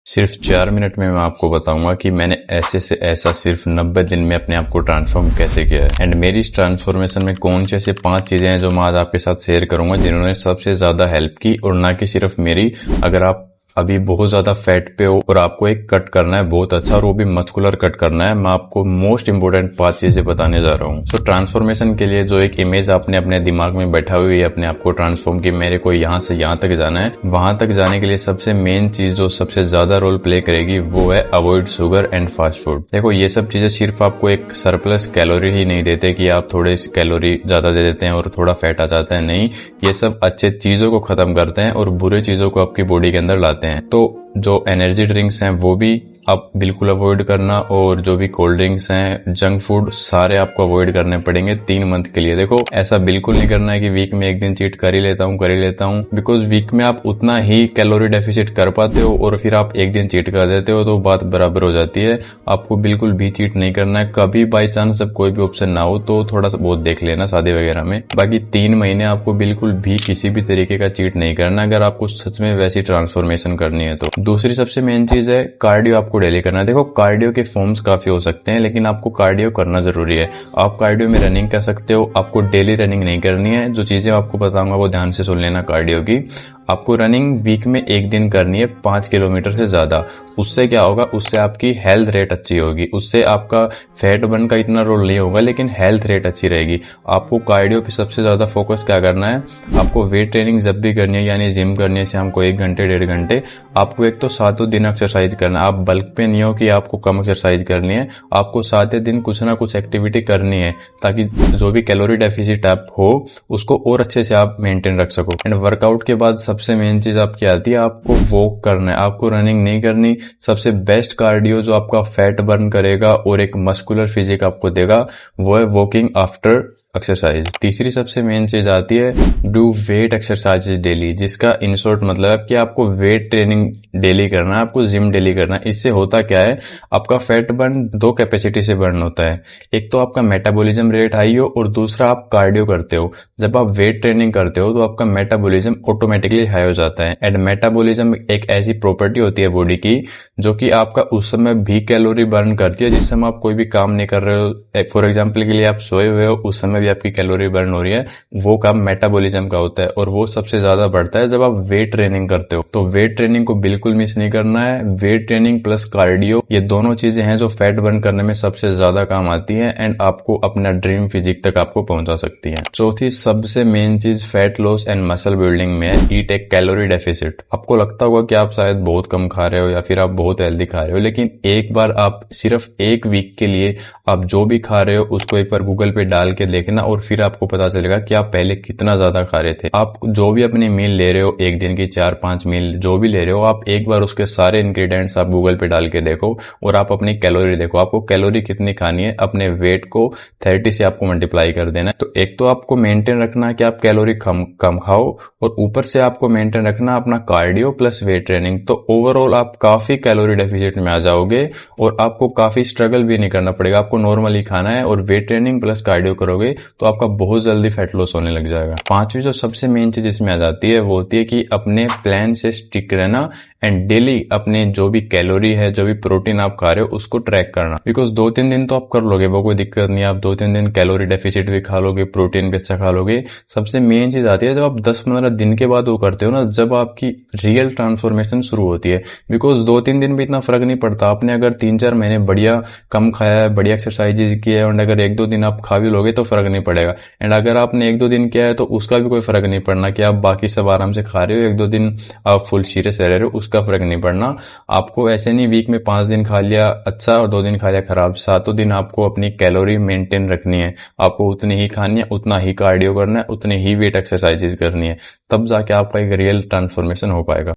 सिर्फ 4 मिनट में मैं आपको बताऊंगा कि मैंने ऐसे से ऐसा सिर्फ 90 दिन में अपने आप को ट्रांसफॉर्म कैसे किया है। एंड मेरी इस ट्रांसफॉर्मेशन में कौन सी ऐसी 5 चीजें हैं जो मैं आज आपके साथ शेयर करूंगा जिन्होंने सबसे ज्यादा हेल्प की, और ना कि सिर्फ मेरी। अगर आप अभी बहुत ज्यादा फैट पे हो और आपको एक कट करना है बहुत अच्छा, और वो भी मस्कुलर कट करना है, मैं आपको मोस्ट इंपोर्टेंट 5 चीजें बताने जा रहा हूँ। सो ट्रांसफॉर्मेशन के लिए जो एक इमेज आपने अपने दिमाग में बैठा हुई है अपने आप को ट्रांसफॉर्म की, मेरे को यहाँ से यहाँ तक जाना है, वहां तक जाने के लिए सबसे मेन चीज जो सबसे ज्यादा रोल प्ले करेगी वो है avoid sugar and fast food. देखो, ये सब चीजें सिर्फ आपको एक सरप्लस कैलोरी ही नहीं देते कि आप थोड़े कैलोरी ज्यादा दे देते हैं और थोड़ा फैट आ जाता है, नहीं, ये सब अच्छे चीजों को खत्म करते हैं और बुरे चीजों को आपकी बॉडी के अंदर लाते हैं। तो जो एनर्जी ड्रिंक्स हैं वो भी आप बिल्कुल अवॉइड करना, और जो भी कोल्ड ड्रिंक्स हैं, जंक फूड, सारे आपको अवॉइड करने पड़ेंगे 3 मंथ के लिए। देखो, ऐसा बिल्कुल नहीं करना है कि वीक में एक दिन चीट कर ही लेता हूँ, बिकॉज वीक में आप उतना ही कैलोरी डेफिसिट कर पाते हो और फिर आप एक दिन चीट कर देते हो तो बात बराबर हो जाती है। आपको बिल्कुल भी चीट नहीं करना है। कभी बाई चांस जब कोई भी ऑप्शन ना हो तो थोड़ा सा बहुत देख लेना शादी वगैरह में। बाकी 3 महीने आपको बिल्कुल भी किसी भी तरीके का चीट नहीं करना अगर आपको सच में वैसी ट्रांसफॉर्मेशन करनी है तो। दूसरी सबसे मेन चीज है कार्डियो आपको डेली करना है। देखो, कार्डियो के फॉर्म्स काफी हो सकते हैं, लेकिन आपको कार्डियो करना जरूरी है। आप कार्डियो में रनिंग कर सकते हो, आपको डेली रनिंग नहीं करनी है। जो चीजें आपको बताऊंगा वो ध्यान से सुन लेना कार्डियो की। आपको रनिंग वीक में एक दिन करनी है 5 किलोमीटर से ज्यादा। उससे क्या होगा, उससे आपकी हेल्थ रेट अच्छी होगी, उससे आपका फैट बर्न का इतना रोल नहीं होगा, लेकिन हेल्थ रेट अच्छी रहेगी। आपको कार्डियो पे सबसे ज्यादा फोकस क्या करना है, आपको वेट ट्रेनिंग जब भी करनी है यानी जिम करनी है शाम को 1 घंटे 1.5 घंटे, आपको एक तो 7 दिन एक्सरसाइज करना है। आप बल्क पे नहीं हो कि आपको कम एक्सरसाइज करनी है, आपको 7 दिन कुछ ना कुछ एक्टिविटी करनी है ताकि जो भी कैलोरी डेफिसिट आप हो उसको और अच्छे से आप मेंटेन रख सको। एंड वर्कआउट के बाद सबसे मेन चीज आपकी आती है, आपको वॉक करना है, आपको रनिंग नहीं करनी। सबसे बेस्ट कार्डियो जो आपका फैट बर्न करेगा और एक मस्कुलर फिजिक आपको देगा वो है वॉकिंग आफ्टर एक्सरसाइज। तीसरी सबसे मेन चीज आती है डू वेट एक्सरसाइजेज डेली, जिसका इन शॉर्ट मतलब है कि आपको वेट ट्रेनिंग डेली करना है, आपको जिम डेली करना है। इससे होता क्या है, आपका फैट बर्न 2 कैपेसिटी से बर्न होता है। एक तो आपका मेटाबॉलिज्म रेट हाई हो और दूसरा आप कार्डियो करते हो। जब आप वेट ट्रेनिंग करते हो तो आपका मेटाबॉलिज्म ऑटोमेटिकली हाई हो जाता है। एंड मेटाबॉलिज्म एक ऐसी प्रॉपर्टी होती है बॉडी की जो कि आपका उस समय भी कैलोरी बर्न करती है जिस समय आप कोई भी काम नहीं कर रहे हो। फॉर एग्जाम्पल के लिए आप सोए हुए हो, उस समय भी आपकी कैलोरी बर्न हो रही है, वो काम मेटाबॉलिज्म का होता है और वो सबसे ज्यादा बढ़ता है जब आप वेट ट्रेनिंग करते हो। तो वेट ट्रेनिंग को बिल्कुल मिस नहीं करना है। वेट ट्रेनिंग प्लस कार्डियो, ये दोनों चीजें हैं जो फैट बर्न करने में सबसे ज्यादा काम आती है एंड आपको अपना ड्रीम फिजिक तक आपको पहुंचा सकती है। चौथी सबसे मेन चीज fat loss and muscle building में है ईट एक कैलोरी डेफिसिट। आपको लगता होगा कि आप शायद बहुत कम खा रहे हो या फिर आप बहुत हेल्दी खा रहे हो, लेकिन एक बार आप सिर्फ 1 वीक के लिए आप जो भी खा रहे हो उसको एक बार गूगल पे डाल के देखना और फिर आपको पता चलेगा कि आप पहले कितना ज्यादा खा रहे थे। आप जो भी अपनी मील ले रहे हो, एक दिन की 4-5 मील जो भी ले रहे हो, आप एक बार उसके सारे इंग्रेडिएंट्स आप गूगल पे डाल के देखो और आप अपनी कैलोरी देखो, आपको कैलोरी कितनी खानी है। अपने वेट को 30 से आपको मल्टीप्लाई कर देना है। तो एक तो आपको मेंटेन रखना है कि आप कैलोरी कम खाओ, और ऊपर से आपको मेंटेन रखना अपना कार्डियो प्लस वेट ट्रेनिंग। तो ओवरऑल आप काफी कैलोरी डेफिसिट में आ जाओगे और आपको काफी स्ट्रगल भी नहीं करना पड़ेगा। आपको नॉर्मली खाना है और वेट ट्रेनिंग प्लस कार्डियो करोगे तो आपका बहुत जल्दी फैट लॉस होने लग जाएगा। 5वीं जो सबसे मेन चीज इसमें आ जाती है वो होती है कि अपने प्लान से स्टिक रहना एंड डेली अपने जो भी कैलोरी है, जो भी प्रोटीन आप खा रहे हो उसको ट्रैक करना। बिकॉज 2-3 दिन तो आप कर लोगे, वो कोई दिक्कत नहीं है। आप 2-3 दिन कैलोरी डेफिसिट भी खा लोगे, प्रोटीन भी अच्छा खा लोगे। सबसे मेन चीज आती है जब आप 10-15 दिन के बाद वो करते हो ना, जब आपकी रियल ट्रांसफॉर्मेशन शुरू होती है। बिकॉज 2-3 दिन भी इतना फर्क नहीं पड़ता। आपने अगर 3-4 महीने बढ़िया कम खाया है, बढ़िया एक्सरसाइज की है, और अगर 1-2 दिन आप खा भी लोगे तो फर्क नहीं पड़ेगा। एंड अगर आपने 1-2 दिन किया है तो उसका भी कोई फर्क नहीं पड़ना कि आप बाकी सब आराम से खा रहे हो, 1-2 दिन आप फुल सीरियस रह रहे हो, उसका फर्क नहीं पड़ना। आपको ऐसे नहीं वीक में 5 दिन खा लिया अच्छा और 2 दिन खा लिया खराब। 7 दिन आपको अपनी कैलोरी मेंटेन रखनी है। आपको उतनी ही खानी है, उतना ही कार्डियो करना है, उतनी ही वेट एक्सरसाइजेज करनी है, तब जाके आपका एक रियल ट्रांसफॉर्मेशन हो पाएगा।